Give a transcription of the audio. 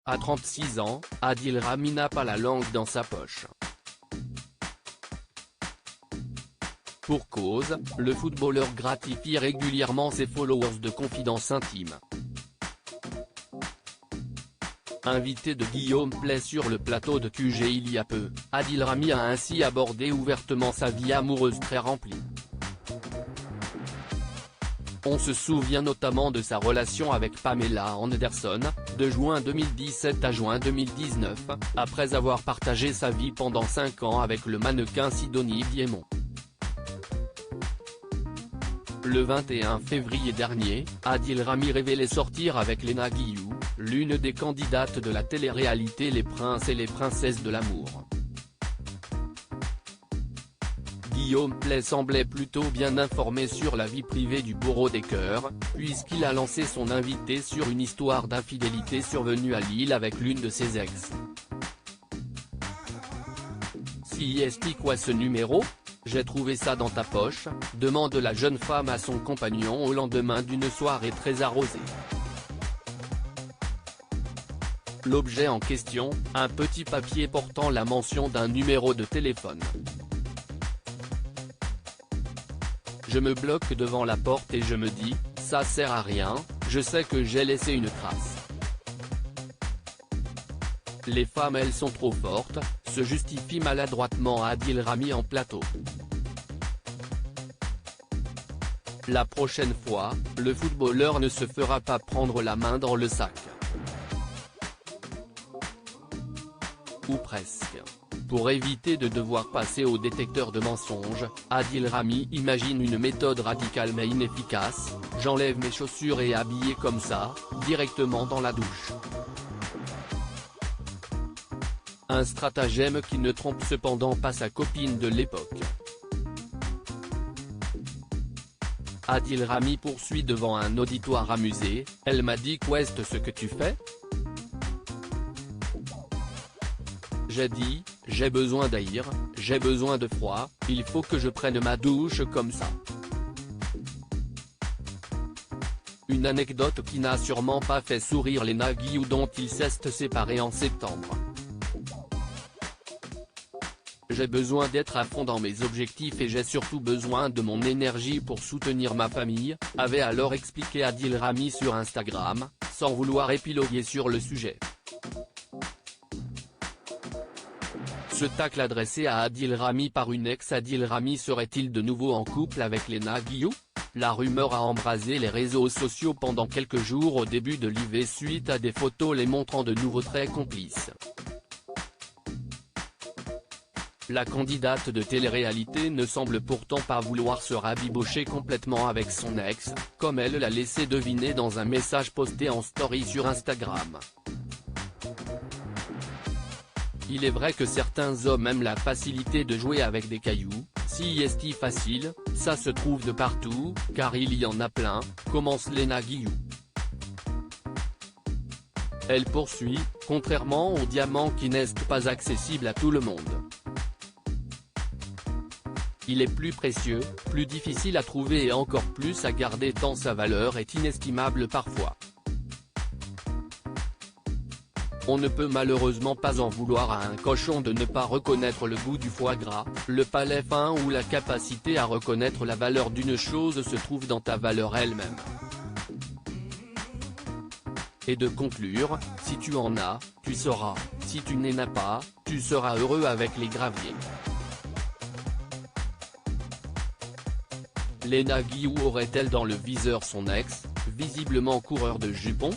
À 36 ans, Adil Rami n'a pas la langue dans sa poche. Pour cause, le footballeur gratifie régulièrement ses followers de confidences intimes. Invité de Guillaume Play sur le plateau de QG il y a peu, Adil Rami a ainsi abordé ouvertement sa vie amoureuse très remplie. On se souvient notamment de sa relation avec Pamela Anderson, de juin 2017 à juin 2019, après avoir partagé sa vie pendant 5 ans avec le mannequin Sidonie Diemont. Le 21 février dernier, Adil Rami révélait sortir avec Léna Guillou, l'une des candidates de la télé-réalité Les Princes et les Princesses de l'amour. Guillaume Play semblait plutôt bien informé sur la vie privée du bourreau des cœurs, puisqu'il a lancé son invité sur une histoire d'infidélité survenue à Lille avec l'une de ses ex. Si est quoi ce numéro ? J'ai trouvé ça dans ta poche, demande la jeune femme à son compagnon au lendemain d'une soirée très arrosée. L'objet en question, un petit papier portant la mention d'un numéro de téléphone. Je me bloque devant la porte et je me dis, ça sert à rien, je sais que j'ai laissé une trace. Les femmes elles sont trop fortes, se justifie maladroitement Adil Rami en plateau. La prochaine fois, le footballeur ne se fera pas prendre la main dans le sac. Ou presque. Pour éviter de devoir passer au détecteur de mensonges, Adil Rami imagine une méthode radicale mais inefficace: j'enlève mes chaussures et habillé comme ça, directement dans la douche. Un stratagème qui ne trompe cependant pas sa copine de l'époque. Adil Rami poursuit devant un auditoire amusé, elle m'a dit qu'est-ce ce que tu fais ? J'ai dit, j'ai besoin d'air, j'ai besoin de froid, il faut que je prenne ma douche comme ça. Une anecdote qui n'a sûrement pas fait sourire Léna Guillou dont ils s'est séparés en septembre. J'ai besoin d'être à fond dans mes objectifs et j'ai surtout besoin de mon énergie pour soutenir ma famille, avait alors expliqué Adil Rami sur Instagram, sans vouloir épiloguer sur le sujet. Ce tacle adressé à Adil Rami par une ex-Adil Rami serait-il de nouveau en couple avec Léna Guillou ? La rumeur a embrasé les réseaux sociaux pendant quelques jours au début de l'IV suite à des photos les montrant de nouveau très complices. La candidate de télé-réalité ne semble pourtant pas vouloir se rabibocher complètement avec son ex, comme elle l'a laissé deviner dans un message posté en story sur Instagram. Il est vrai que certains hommes aiment la facilité de jouer avec des cailloux, si est facile, ça se trouve de partout, car il y en a plein, commence Léna Guillou. Elle poursuit, contrairement aux diamants qui n'est pas accessible à tout le monde. Il est plus précieux, plus difficile à trouver et encore plus à garder tant sa valeur est inestimable parfois. On ne peut malheureusement pas en vouloir à un cochon de ne pas reconnaître le goût du foie gras, le palais fin ou la capacité à reconnaître la valeur d'une chose se trouve dans ta valeur elle-même. Et de conclure, si tu en as, tu sauras, si tu n'en as pas, tu seras heureux avec les graviers. Léna Guillou aurait-elle dans le viseur son ex, visiblement coureur de jupons ?